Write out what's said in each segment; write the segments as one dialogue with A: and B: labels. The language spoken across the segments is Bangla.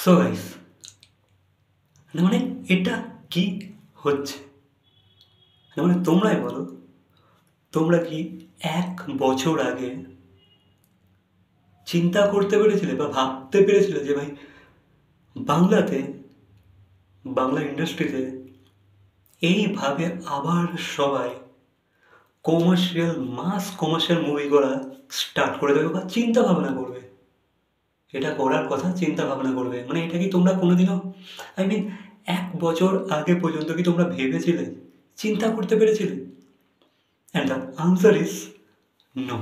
A: সো গাইস, মানে এটা কি হচ্ছে? মানে তোমরাই বলো, তোমরা কি 1 বছর আগে চিন্তা করতে পেরেছিলে বা ভাবতে পেরেছিলে যে ভাই বাংলাতে, বাংলা ইন্ডাস্ট্রিতে এইভাবে আবার সবাই কমার্শিয়াল মুভি করা স্টার্ট করে দেবে বা চিন্তা ভাবনা করবে? এটা করার কথা চিন্তা ভাবনা করবে, মানে এটা কি তোমরা কোনোদিনও, আই মিন 1 বছর আগে পর্যন্ত কি তোমরা ভেবেছিলে, চিন্তা করতে পেরেছিলে? And the answer is no.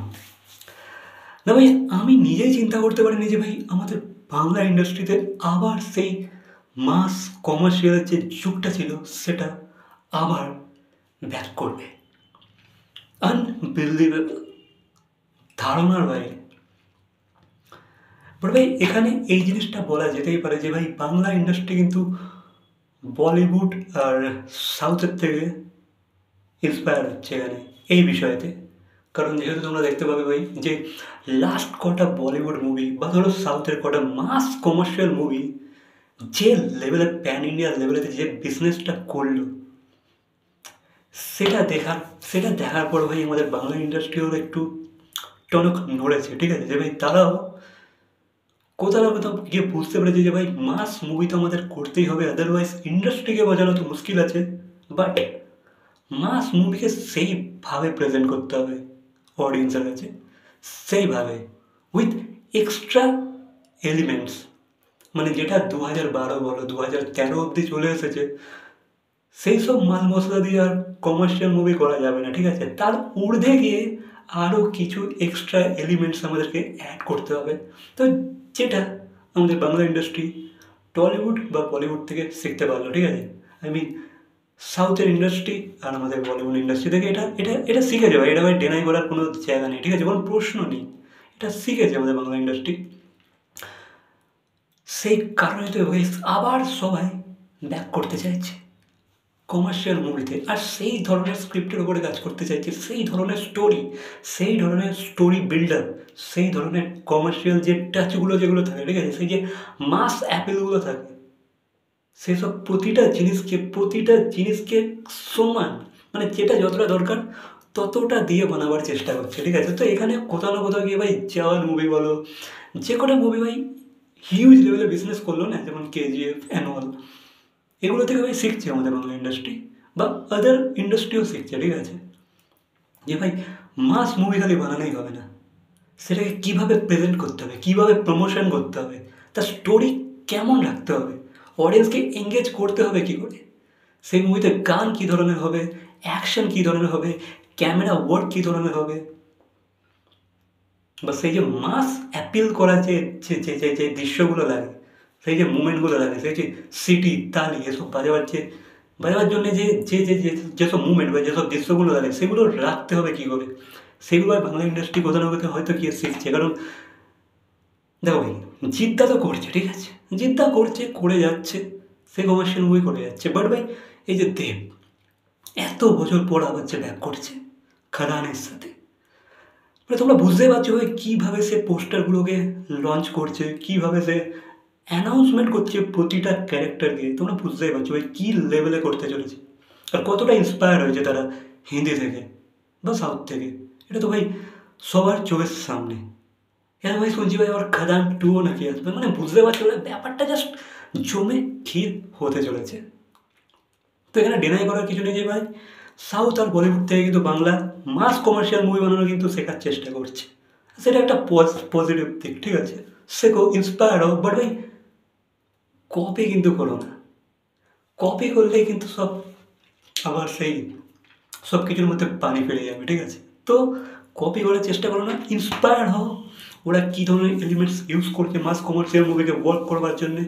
A: না ভাই, আমি নিজেই চিন্তা করতে পারিনি যে ভাই আমাদের বাংলা ইন্ডাস্ট্রিতে আবার সেই মাস কমার্শিয়ালের যে যুগটা ছিল সেটা আবার ব্যাক করবে। আনবিলিভেবল, ধারণার বাইরে। বাট ভাই এখানে এই জিনিসটা বলা যেতেই পারে যে ভাই বাংলা ইন্ডাস্ট্রি কিন্তু বলিউড আর সাউথের থেকে ইন্সপায়ার হচ্ছে এখানে এই বিষয়েতে। কারণ যেহেতু তোমরা দেখতে পাবে ভাই যে লাস্ট কটা বলিউড মুভি বা ধরো সাউথের কটা মাস কমার্শিয়াল মুভি যে লেভেলে, প্যান ইন্ডিয়া লেভেলেতে যে বিজনেসটা করলো, সেটা দেখার পর ভাই আমাদের বাংলা ইন্ডাস্ট্রিও একটু টনক নড়েছে, ঠিক আছে? যে ভাই তারাও কোথাও না কোথাও গিয়ে বুঝতে পেরেছে যে ভাই মাস মুভি তো আমাদের করতেই হবে, আদারওয়াইজ ইন্ডাস্ট্রিকে বাঁচানো তো মুশকিল আছে। বাট মাস মুভিকে সেইভাবে প্রেজেন্ট করতে হবে অডিয়েন্সের কাছে, সেইভাবে উইথ এক্সট্রা এলিমেন্টস, মানে যেটা 2012 বলো 2013 অবধি চলে এসেছে, সেই সব মাল মশলা দিয়ে আর কমার্শিয়াল মুভি করা যাবে না, ঠিক আছে? তার ঊর্ধ্বে গিয়ে আরও কিছু এক্সট্রা এলিমেন্টস আমাদেরকে অ্যাড করতে হবে। তো যেটা আমাদের বাংলা ইন্ডাস্ট্রি টলিউড বা বলিউড থেকে শিখতে পারলো, ঠিক আছে? আই মিন সাউথের ইন্ডাস্ট্রি আর আমাদের বলিউড ইন্ডাস্ট্রি থেকে এটা এটা এটা শিখে যাবে, এটা ভাই ডেনাই করার কোনো জায়গা নেই, ঠিক আছে? কোনো প্রশ্ন নেই, এটা শিখেছে আমাদের বাংলা ইন্ডাস্ট্রি। সেই কারণে তো ভাই আবার সবাই ব্যাক করতে চাইছে কমার্শিয়াল মুভিতে, আর সেই ধরনের স্ক্রিপ্টের উপরে কাজ করতে চাইছে, সেই ধরনের স্টোরি বিল্ড আপ, সেই ধরনের কমার্শিয়াল যে টাচগুলো যেগুলো থাকে, ঠিক আছে? সেই যে মাস অ্যাপেলগুলো থাকে, সেসব প্রতিটা জিনিসকে সমান, মানে যেটা যতটা দরকার ততটা দিয়ে বানাবার চেষ্টা করছে, ঠিক আছে? তো এখানে কোথাও না কোথাও গিয়ে ভাই জওয়ান মুভি বলো, যে কটা মুভি ভাই হিউজ লেভেলে বিজনেস করলো না, যেমন কেজিএফ, অ্যানুয়াল, এগুলো থেকে ভাই শিখছে আমাদের বাংলা ইন্ডাস্ট্রি বা আদার ইন্ডাস্ট্রিও শিখছে, ঠিক আছে? যে ভাই মাস মুভি খালি বানানোই হবে না, সেটাকে কীভাবে প্রেজেন্ট করতে হবে, কীভাবে প্রমোশন করতে হবে, তার স্টোরি কেমন রাখতে হবে, অডিয়েন্সকে এঙ্গেজ করতে হবে কী করে, সেই মুভিতে গান কী ধরনের হবে, অ্যাকশন কী ধরনের হবে, ক্যামেরা ওয়ার্ক কী ধরনের হবে, বা সেই যে মাস অ্যাপিল করা যে যে যে যে যে দৃশ্যগুলো লাগে, সেই যে মুভমেন্টগুলো লাগে, সেই যে সিটি তালি এসব বাজাবার জন্য যে যে যে যে যেসব মুভমেন্ট বা যেসব দৃশ্যগুলো লাগে সেগুলো রাখতে হবে কী করে, সেগুলো বাংলা ইন্ডাস্ট্রি কোথাও না কোথাও হয়তো গিয়ে শিখছে। কারণ দেখো ভাই জিদ্দা তো করছে, ঠিক আছে? জিদ্দা করছে, করে যাচ্ছে, সে কমার্শিয়াল মুভি করে যাচ্ছে। বাট ভাই এই যে দেব এত বছর পর আবার যে ব্যাক করছে খাদানের সাথে, মানে তোমরা বুঝতেই পারছো ভাই কীভাবে সে পোস্টারগুলোকে লঞ্চ করছে, কীভাবে সে অ্যানাউন্সমেন্ট করছে প্রতিটা ক্যারেক্টারকে, তোমরা বুঝতেই পারছো ভাই কী লেভেলে করতে চলেছে আর কতটা ইন্সপায়ার হয়েছে তারা হিন্দি থেকে বা সাউথ থেকে। এটা তো ভাই সবার চোখের সামনে। এরা ভাই শুনছি ভাই আবার খাদান 2ও নাকি আসবে, মানে বুঝতে পারছো ব্যাপারটা জাস্ট জমে ক্ষীর হতে চলেছে। তো এখানে ডিনাই করার কিছু নেই যে ভাই সাউথ আর বলিউড থেকে কিন্তু বাংলা মাস কমার্শিয়াল মুভি বানানো কিন্তু শেখার চেষ্টা করছে, সেটা একটা পজিটিভ দিক, ঠিক আছে? শেখো, ইন্সপায়ার হও, বাট ভাই কপি কিন্তু করো না। কপি করলেই কিন্তু সব আবার সেই সব কিছুর মধ্যে পানি ফেলে যাবে, ঠিক আছে? তো কপি করার চেষ্টা করো না, ইন্সপায়ার হও ওরা কী ধরনের এলিমেন্টস ইউজ করছে মাস কমার্শিয়াল মুভিকে ওয়ার্ক করবার জন্যে,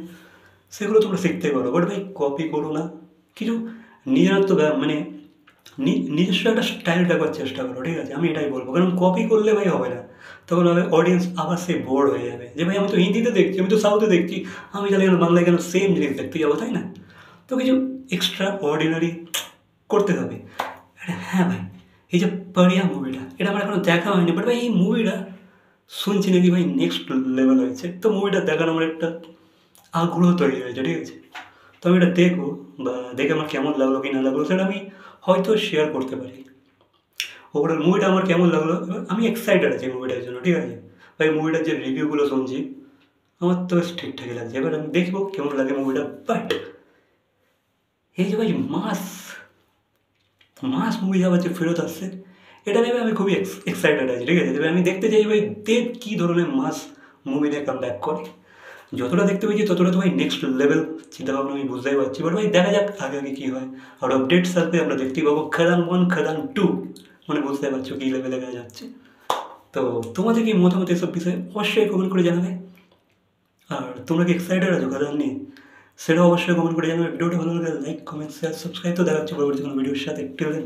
A: সেগুলো তোমরা শিখতে পারো। বাট ভাই কপি করো না, কিছু নিজের তো মানে নিজস্ব একটা স্টাইল রাখবার চেষ্টা করো, ঠিক আছে? আমি এটাই বলবো, কারণ কপি করলে ভাই হবে না, তখন হবে অডিয়েন্স আবার সে বোর হয়ে যাবে যে ভাই আমি তো হিন্দিতে দেখছি, আমি তো সাউথে দেখছি, আমি তাহলে কেন বাংলায় কেন সেম জিনিস দেখতে যাবো, তাই না? তো কিছু এক্সট্রা অর্ডিনারি করতে হবে। হ্যাঁ ভাই, এই যে পারিয়া মুভিটা, এটা আমার এখনো দেখা হয়নি, বাট ভাই এই মুভিটা শুনছি নাকি ভাই নেক্সট লেভেল হয়েছে, তো মুভিটা দেখার আমার একটা আগ্রহ তৈরি হয়েছে, ঠিক আছে? তো আমি এটা দেখবো, বা দেখে আমার কেমন লাগলো কি না লাগলো সেটা আমি হয়তো শেয়ার করতে পারি। ওভারঅল মুভিটা আমার কেমন লাগলো, এবার আমি এক্সাইটেড আছি মুভিটার জন্য, ঠিক আছে? ভাই মুভিটার যে রিভিউগুলো শুনছি আমার তো বেশ ঠিকঠাকই লাগছে, এবার আমি দেখবো কেমন লাগে মুভিটা। বাট এই যে ভাই মাস মাস মুভি আবার যে ফেরত আসছে, এটা ভেবে আমি খুবই এক্সাইটেড আছি, ঠিক আছে? তবে আমি দেখতে চাই ভাই দেব কী ধরনের মাস মুভি নিয়ে কাম ব্যাক করে। যতটা দেখতে পেয়েছি ততটা তো ভাই নেক্সট লেভেল চিন্তাভাবনা আমি বুঝতেই পারছি, বাট ভাই দেখা যাক আগে আগে কী হয়। আর আপডেটস আসবে, আমরা দেখতেই পাবো খাদান 1 খাদান 2, মানে বুঝতে পারছো কী লেভেলে গেলে যাচ্ছে। তো তোমাদের কি মতামত এসব বিষয়ে অবশ্যই কমেন্ট করে জানাবে। আর তোমরা কি এক্সাইটেড আছো খাদান নিয়ে, সেটা অবশ্যই কমেন্ট করে জানাবে। ভিডিওটা ভালো লাগে লাইক কমেন্ট শেয়ার সাবস্ক্রাইব। তো দেখা হচ্ছে পরবর্তী কোনো ভিডিওর সাথে। Till then